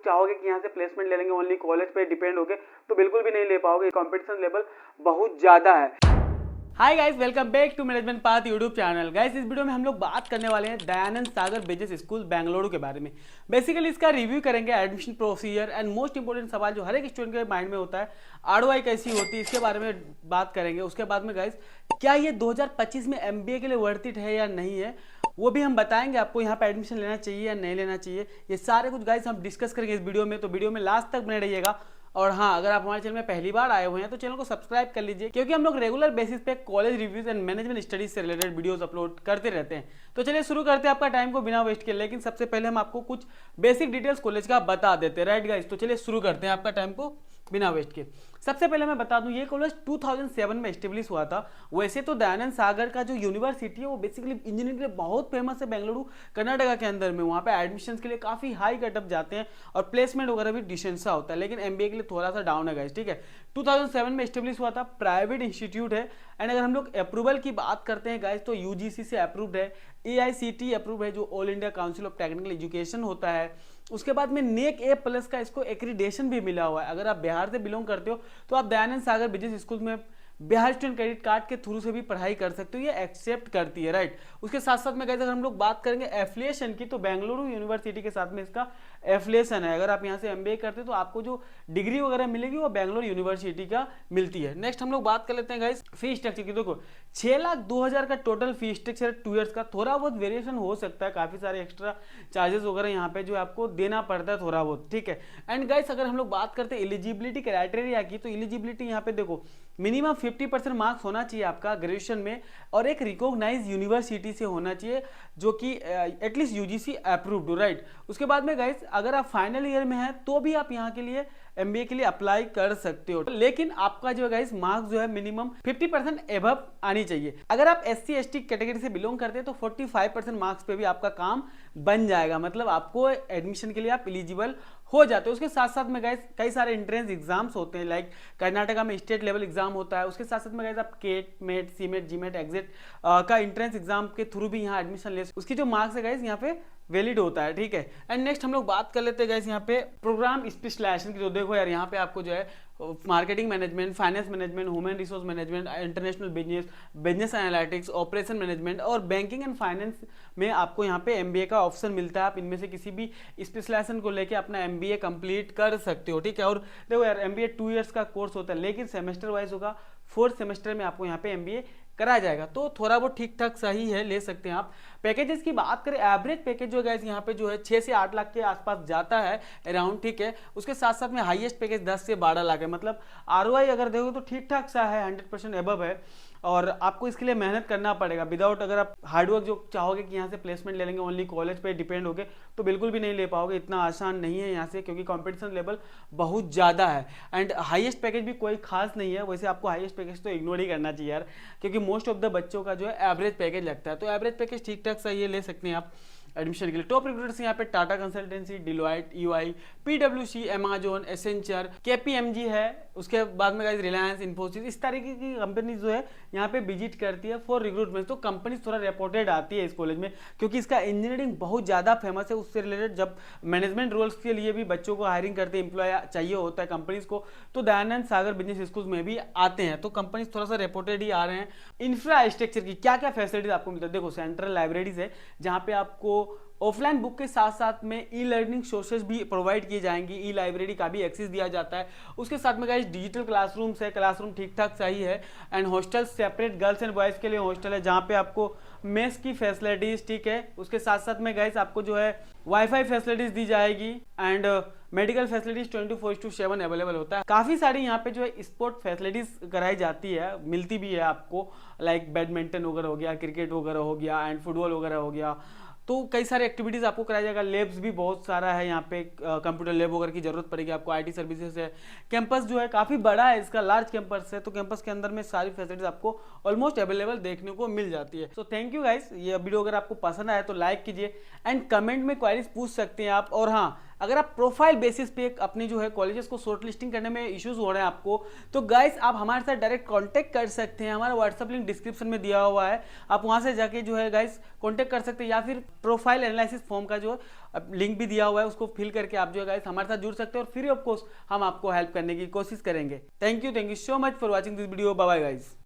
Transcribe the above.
चाहोगे कि यहाँ से प्लेसमेंट ले लेंगे ओनली कॉलेज पे डिपेंड होके, तो बिल्कुल भी नहीं ले पाओगे। कंपटीशन लेवल बहुत ज़्यादा है। Hi guys, welcome back to management path YouTube channel. Guys, इस वीडियो में हम लोग बात करने वाले हैं दयानंद सागर बिजनेस स्कूल बेंगलुरु के बारे में। बेसिकली इसका रिव्यू करेंगे, admission procedure and most important सवाल जो हर एक स्टूडेंट के माइंड में होता है, आरओआई कैसी होती है, इसके बारे में बात करेंगे। उसके बाद में गाइस, क्या ये 2025 में एमबीए के लिए वर्थ इट है या नहीं है, वो भी हम बताएंगे आपको। यहाँ पे एडमिशन लेना चाहिए या नहीं लेना चाहिए, ये सारे कुछ गाइस हम डिस्कस करेंगे इस वीडियो में, तो वीडियो में लास्ट तक बने रहिएगा। और हाँ, अगर आप हमारे चैनल में पहली बार आए हुए हैं तो चैनल को सब्सक्राइब कर लीजिए, क्योंकि हम लोग रेगुलर बेसिस पे college reviews and management studies से रिलेटेड वीडियोस अपलोड करते रहते हैं। तो चलिए शुरू करते हैं आपका टाइम को बिना वेस्ट किए। लेकिन सबसे पहले हम आपको कुछ बेसिक डिटेल्स कॉलेज का बता देते हैं, राइट गाइस। तो चलिए शुरू करते हैं आपका टाइम को बिना वेस्ट के। सबसे पहले मैं बता दूं, ये कॉलेज 2007 में एस्टेब्लिश हुआ था। वैसे तो दयानंद सागर का जो यूनिवर्सिटी है वो बेसिकली इंजीनियरिंग के लिए बहुत फेमस है बेंगलुरु कर्नाटका के अंदर में। वहाँ पे एडमिशन के लिए काफ़ी हाई कटअप जाते हैं और प्लेसमेंट वगैरह भी डिसेंट सा होता है, लेकिन एमबीए के लिए थोड़ा सा डाउन है गाइस, ठीक है। 2007 में एस्टेब्लिश हुआ था, प्राइवेट इंस्टीट्यूट है। एंड अगर हम लोग अप्रूवल की बात करते हैं गाइस, तो यूजीसी से अप्रूव्ड है, एआईसीटी अप्रूव है, जो all India council of technical education होता है। उसके बाद में नेक ए प्लस का इसको एक्रीडेशन भी मिला हुआ है। अगर आप बिहार से बिलोंग करते हो तो आप दयानंद सागर बिजनेस स्कूल में बिहार स्टूडेंट क्रेडिट कार्ड के थ्रू से भी पढ़ाई कर सकते हो, ये एक्सेप्ट करती है, राइट। उसके साथ साथ में गाइस, अगर हम लोग बात करेंगे एफिलिएशन की, तो बेंगलुरु यूनिवर्सिटी के साथ में इसका एफिलिएशन है। अगर आप यहाँ से एमबीए करते हो तो आपको जो डिग्री वगैरह मिलेगी वो बेंगलुरु यूनिवर्सिटी का मिलती है। नेक्स्ट हम लोग बात कर लेते हैं गाइस फी स्ट्रक्चर की। देखो 6,02,000 का टोटल फी स्ट्रक्चर 2 ईयर्स का। थोड़ा बहुत वेरिएशन हो सकता है, काफी सारे एक्स्ट्रा चार्जेस वगैरह यहाँ पे जो आपको देना पड़ता है थोड़ा बहुत, ठीक है। एंड गाइस, अगर हम लोग बात करते हैं एलिजिबिलिटी क्राइटेरिया की, तो एलिजिबिलिटी यहाँ पे देखो मिनिमम 50% मार्क्स होना चाहिए आपका ग्रेजुएशन में, और एक रिकॉग्नाइज यूनिवर्सिटी से होना चाहिए जो कि एटलीस्ट यूजीसी अप्रूव्ड, राइट। उसके बाद में गाइस, अगर आप फाइनल ईयर में हैं तो भी आप यहाँ के लिए एमबीए के लिए अप्लाई कर सकते हो, लेकिन आपका जो है गाइस मार्क्स जो है मिनिमम 50% एबव आनी चाहिए। अगर आप एससी एसटी कैटेगरी से बिलोंग करते हैं तो 45% मार्क्स पे भी आपका काम बन जाएगा, मतलब आपको एडमिशन के लिए आप एलिजिबल हो जाते हो। उसके साथ साथ में गाइस कई सारे एंट्रेंस एग्जाम्स होते हैं, लाइक कर्नाटका में स्टेट लेवल एग्जाम होता है। उसके साथ साथ में गाइस आप CAT MAT CMAT GMAT XAT का एंट्रेंस एग्जाम के थ्रू भी यहाँ एडमिशन ले, उसकी जो मार्क्स है गाइस यहाँ पे वैलिड होता है, ठीक है। एंड नेक्स्ट हम लोग बात कर लेते हैं गाइस यहाँ पे प्रोग्राम स्पेशलाइजेशन की। तो देखो यार, यहाँ पे आपको जो है marketing management, finance management, human resource management, international business, business analytics, operation management और बैंकिंग एंड फाइनेंस में आपको यहाँ पे एमबीए का ऑप्शन मिलता है। आप इनमें से किसी भी स्पेशलाइजेशन को लेके अपना एमबीए कंप्लीट कर सकते हो, ठीक है। और देखो यार, एमबीए 2 ईयर्स का कोर्स होता है, लेकिन सेमेस्टर वाइज होगा। 4th सेमेस्टर में आपको यहाँ पे एमबीए कराया जाएगा, तो थोड़ा बहुत ठीक ठाक सही है, ले सकते हैं आप। पैकेजेस की बात करें, एवरेज पैकेज जो गाइस यहाँ पे जो है 6 से 8 लाख के आसपास जाता है अराउंड, ठीक है। उसके साथ साथ में हाईएस्ट पैकेज 10 से 12 लाख है, मतलब आरओआई अगर देखो तो ठीक ठाक सा है, 100% एबव है। और आपको इसके लिए मेहनत करना पड़ेगा विदाउट, अगर आप हार्डवर्क जो चाहोगे कि यहाँ से प्लेसमेंट ले लेंगे ओनली कॉलेज पे डिपेंड होके, तो बिल्कुल भी नहीं ले पाओगे। इतना आसान नहीं है यहाँ से, क्योंकि कंपटीशन लेवल बहुत ज़्यादा है। एंड हाईएस्ट पैकेज भी कोई खास नहीं है। वैसे आपको हाईएस्ट पैकेज तो इग्नोर ही करना चाहिए यार, क्योंकि मोस्ट ऑफ द बच्चों का जो है एवरेज पैकेज लगता है। तो एवरेज पैकेज ठीक ठाक सही है, ले सकते हैं आप एडमिशन के लिए। टॉप रिक्रूटर्स यहाँ पे टाटा कंसल्टेंसी, डिलॉयट, यूआई, पीडब्ल्यूसी, अमेजॉन, एसेंचर, केपीएमजी है। उसके बाद में गाइस रिलायंस, इन्फोसिस, इस तरीके की कंपनी जो है यहाँ पे विजिट करती है फॉर रिक्रूटमेंट। तो कंपनी थोड़ा रेपोर्टेड आती है इस कॉलेज में, क्योंकि इसका इंजीनियरिंग बहुत ज़्यादा फेमस है। उससे रिलेटेड जब मैनेजमेंट रोल्स के लिए भी बच्चों को हायरिंग करते हैं, एम्प्लॉय चाहिए होता है कंपनीज को, तो दयानंद सागर बिजनेस स्कूल में भी आते हैं। तो कंपनीज थोड़ा सा रेपोर्टेड ही आ रहे हैं। इंफ्रास्ट्रक्चर की क्या क्या फैसिलिटीज आपको मिलता है, देखो सेंट्रल लाइब्रेरीज है, जहाँ पे आपको ऑफलाइन बुक के साथ साथ में ई लर्निंग सोर्सेज भी प्रोवाइड किए जाएंगे, ई लाइब्रेरी का भी एक्सेस दिया जाता है। उसके साथ में गाइस डिजिटल क्लासरूम्स है, क्लासरूम ठीक ठाक सही है। And hostel separate girls and boys के लिए हॉस्टल है, जहाँ पे आपको मेस की फैसिलिटीज, ठीक है। उसके साथ साथ में गाइस आपको जो है वाईफाई फैसिलिटीज दी जाएगी। एंड मेडिकल फैसिलिटीज 24/7 अवेलेबल होता है। काफ़ी सारी यहाँ पे जो है स्पोर्ट फैसिलिटीज कराई जाती है, मिलती भी है आपको, लाइक बैडमिंटन वगैरह हो गया, क्रिकेट वगैरह हो गया, एंड फुटबॉल वगैरह हो गया। तो कई सारे एक्टिविटीज़ आपको कराया जाएगा। लेब्स भी बहुत सारा है यहाँ पे, कंप्यूटर लेब वगैरह की जरूरत पड़ेगी आपको, आईटी सर्विसेज है। कैंपस जो है काफ़ी बड़ा है, इसका लार्ज कैंपस है, तो कैंपस के अंदर में सारी फैसिलिटीज आपको ऑलमोस्ट अवेलेबल देखने को मिल जाती है। सो थैंक यू गाइस, ये वीडियो अगर आपको पसंद आया तो लाइक कीजिए एंड कमेंट में क्वेरीज पूछ सकते हैं आप। और हाँ, अगर आप प्रोफाइल बेसिस पे अपनी जो है कॉलेजेस को शॉर्ट लिस्टिंग करने में इश्यूज हो रहे हैं आपको, तो गाइस आप हमारे साथ डायरेक्ट कांटेक्ट कर सकते हैं। हमारा व्हाट्सअप लिंक डिस्क्रिप्शन में दिया हुआ है, आप वहां से जाके जो है गाइस कांटेक्ट कर सकते हैं, या फिर प्रोफाइल एनालिसिस फॉर्म का जो लिंक भी दिया हुआ है उसको फिल करके आप जो है गाइस हमारे साथ जुड़ सकते हैं और फ्री ऑफ कॉस्ट हम आपको हेल्प करने की कोशिश करेंगे। Thank you so much for watching this video. Bye bye guys.